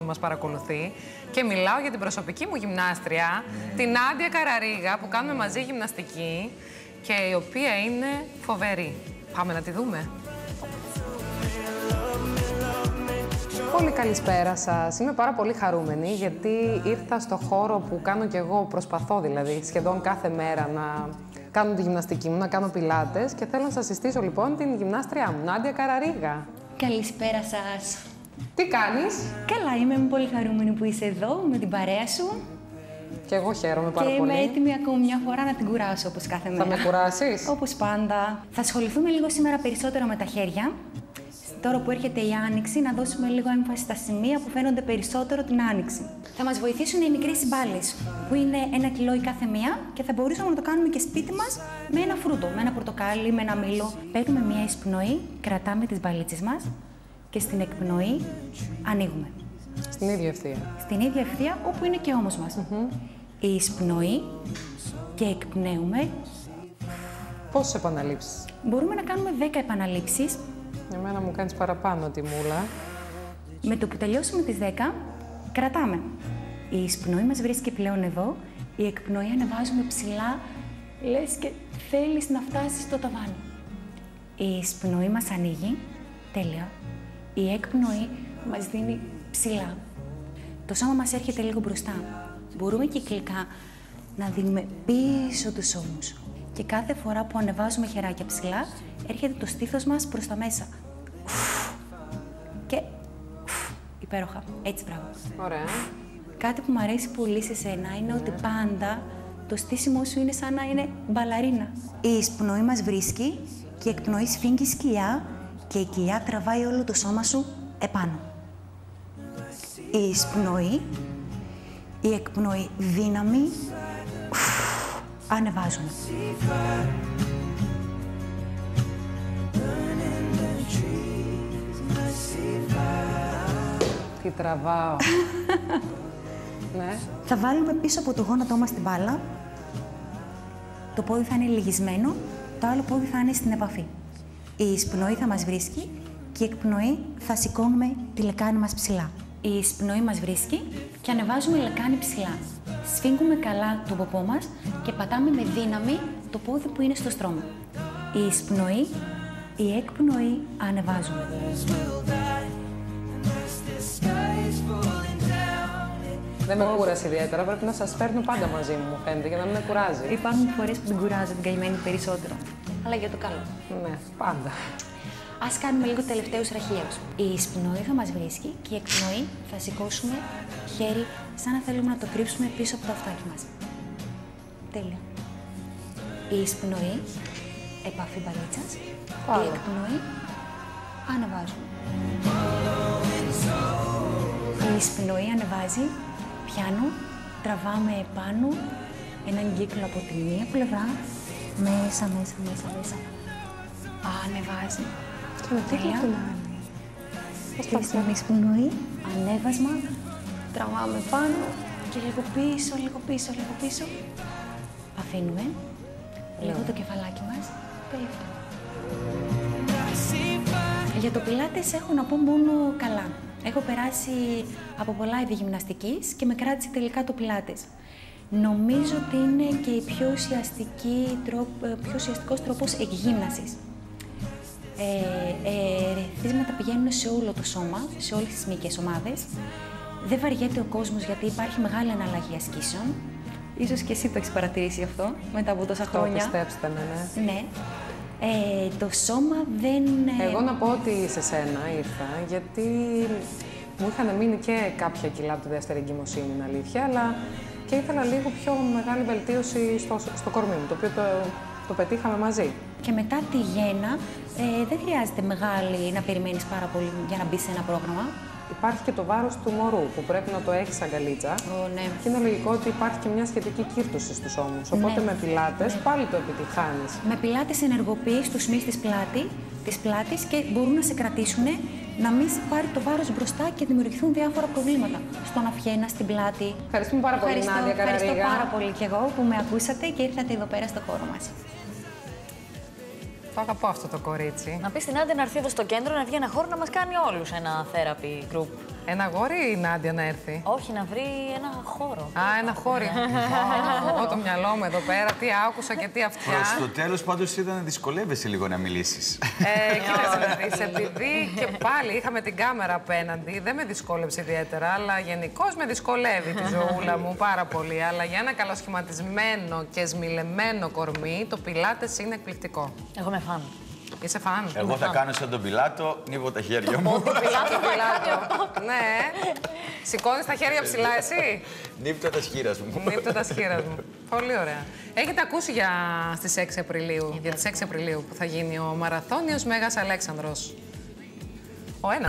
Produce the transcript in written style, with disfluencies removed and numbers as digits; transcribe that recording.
μας παρακολουθεί. Και μιλάω για την προσωπική μου γυμνάστρια, την Νάντια Καραρίγα, που κάνουμε μαζί γυμναστική και η οποία είναι φοβερή. Πάμε να τη δούμε. Πολύ καλησπέρα σας. Είμαι πάρα πολύ χαρούμενη γιατί ήρθα στο χώρο που κάνω κι εγώ, προσπαθώ δηλαδή σχεδόν κάθε μέρα να κάνω τη γυμναστική μου, να κάνω πιλάτες και θέλω να σας συστήσω λοιπόν την γυμνάστριά μου, Νάντια Καραρίγα. Καλησπέρα σας. Τι κάνεις? Καλά, είμαι πολύ χαρούμενη που είσαι εδώ με την παρέα σου. Και εγώ χαίρομαι πάρα πολύ. πολύ. Και είμαι έτοιμη ακόμη μια φορά να την κουράσω όπως κάθε μέρα. Θα με κουράσεις? Όπως πάντα. Θα ασχοληθούμε λίγο σήμερα περισσότερο με τα χέρια. Τώρα που έρχεται η Άνοιξη, να δώσουμε λίγο έμφαση στα σημεία που φαίνονται περισσότερο την Άνοιξη. Θα μας βοηθήσουν οι μικρές μπάλες, που είναι 1 κιλό η κάθε μία και θα μπορούσαμε να το κάνουμε και σπίτι μας με ένα φρούτο, με ένα πορτοκάλι, με ένα μήλο. Παίρνουμε μια εισπνοή, κρατάμε τις μπαλίτσες μας και στην εκπνοή ανοίγουμε. Στην ίδια ευθεία. Στην ίδια ευθεία, όπου είναι και ώμος μας. Η εισπνοή και εκπνέουμε. Πόσες επαναλήψεις? Μπορούμε να κάνουμε 10 επαναλήψεις. Εμένα μου κάνεις παραπάνω τη μούλα. Με το που τελειώσουμε τις 10, κρατάμε. Η εισπνοή μας βρίσκει πλέον εδώ, η εκπνοή ανεβάζουμε ψηλά, λες και θέλεις να φτάσεις στο ταβάνι. Η εισπνοή μας ανοίγει, τέλεια. Η εκπνοή μας δίνει ψηλά. Το σώμα μας έρχεται λίγο μπροστά. Μπορούμε κυκλικά να δίνουμε πίσω τους ώμους. Και κάθε φορά που ανεβάζουμε χεράκια ψηλά, έρχεται το στήθος μας προς τα μέσα. Και υπέροχα. Έτσι, μπράβο. Ωραία. Κάτι που μου αρέσει πολύ σε σένα είναι ότι πάντα το στήσιμό σου είναι σαν να είναι μπαλαρίνα. Η εισπνοή μας βρίσκει και η εκπνοή σφίγγει σκυλιά και η κοιλιά τραβάει όλο το σώμα σου επάνω. Η εισπνοή, η εκπνοή δύναμη, ανεβάζουμε. Τι τραβάω. Ναι. Θα βάλουμε πίσω από το γόνατό μας την μπάλα. Το πόδι θα είναι λυγισμένο, το άλλο πόδι θα είναι στην επαφή. Η εισπνοή θα μας βρίσκει και η εκπνοή θα σηκώνουμε τη λεκάνη μας ψηλά. Η εισπνοή μας βρίσκει και ανεβάζουμε λεκάνη ψηλά. Σφίγγουμε καλά το ποπό μας και πατάμε με δύναμη το πόδι που είναι στο στρώμα. Η εισπνοή, η εκπνοή ανεβάζουμε. Δεν με κούρασε ιδιαίτερα, πρέπει να σας φέρνω πάντα μαζί μου, μου φαίνεται, για να μην με κουράζει. Υπάρχουν φορές που την κουράζω την καημένη περισσότερο. Αλλά για το καλό. Ναι, πάντα. Ας κάνουμε λίγο τελευταίους ραχαίους. Η εισπνοή θα μας βρίσκει και η εκπνοή θα σηκώσουμε χέρι σαν να θέλουμε να το κρύψουμε πίσω από το αυτάκι μας. Τέλεια. Η εισπνοή, επαφή μπαλίτσας. Η εκπνοή, ανεβάζουμε. Η εισπνοή ανεβάζει, πιάνω, τραβάμε επάνω έναν κύκλο από τη μία πλευρά, μέσα. Ανεβάζει. Τέλεια. Και στην εισπνοή, ανέβασμα, τραβάμε πάνω και λίγο πίσω. Αφήνουμε λίγο το κεφαλάκι μας, τελευταίο. Για το πιλάτες έχω να πω μόνο καλά. Έχω περάσει από πολλά είδη γυμναστικής και με κράτησε τελικά το πιλάτες. Νομίζω ότι είναι και η πιο ουσιαστικός τρόπος εκγύμνασης. Ερεθίσματα πηγαίνουν σε όλο το σώμα, σε όλες τις μυϊκές ομάδες. Δεν βαριέται ο κόσμος γιατί υπάρχει μεγάλη αναλλαγή ασκήσεων. Ίσως και εσύ το έχεις παρατηρήσει αυτό μετά από τόσα χρόνια. Πιστέψτε με, ναι. Ναι. Το σώμα δεν... Εγώ να πω ότι σε σένα ήρθα, γιατί μου είχαν μείνει και κάποια κιλά από τη δεύτερη εγκυμοσύνη, είναι αλήθεια, αλλά και ήθελα λίγο πιο μεγάλη βελτίωση στο κορμί μου, το οποίο το πετύχαμε μαζί. Και μετά τη γέννα, δεν χρειάζεται μεγάλη να περιμένεις πάρα πολύ για να μπεις σε ένα πρόγραμμα. Υπάρχει και το βάρος του μωρού που πρέπει να το έχεις σαν καλίτσα. Ναι. Και είναι λογικό ότι υπάρχει και μια σχετική κύρτωση στους ώμους. Οπότε με πιλάτες πάλι το επιτυχάνεις. Με πιλάτες ενεργοποιείς τους μυς της πλάτης και μπορούν να σε κρατήσουν να μην σε πάρει το βάρος μπροστά και δημιουργηθούν διάφορα προβλήματα. Στον αυχένα, στην πλάτη. Ευχαριστούμε πάρα πολύ, Νάντια Καραρίγα. Ευχαριστώ πάρα πολύ κι εγώ που με ακούσατε και ήρθατε εδώ πέρα στο χώρο μας. Το αγαπώ αυτό το κορίτσι. Να πει στην Νάντια να έρθει εδώ στο κέντρο, να βγει ένα χώρο να μας κάνει όλους ένα therapy group. Ένα αγόρι ή η Νάντια να έρθει? Όχι, να βρει ένα χώρο. Α, ένα χώρο. Εγώ το μυαλό μου εδώ πέρα, τι άκουσα και τι αυτιά. Προς το τέλος πάντως είδα να δυσκολεύεσαι λίγο να μιλήσεις. Κοίταξε, επειδή και πάλι είχαμε την κάμερα απέναντι, δεν με δυσκόλεψε ιδιαίτερα, αλλά γενικώς με δυσκολεύει τη ζωούλα μου πάρα πολύ. Αλλά για ένα καλοσχηματισμένο και σμιλεμένο κορμί, το πιλάτες είναι εκπληκτικό. Εγώ με φαν. Είσαι φαν? Εγώ θα κάνω σαν τον Πιλάτο, νύβω τα χέρια μου. Πιλάτο. Ναι. Σηκώνεις τα χέρια ψηλά εσύ? Νύβω τα σχήρας μου. Νύχτα τα σχήρας μου. Πολύ ωραία. Έχετε ακούσει στις 6 Απριλίου, για τις 6 Απριλίου που θα γίνει ο Μαραθώνιος Μέγας Αλέξανδρος. Ο ένας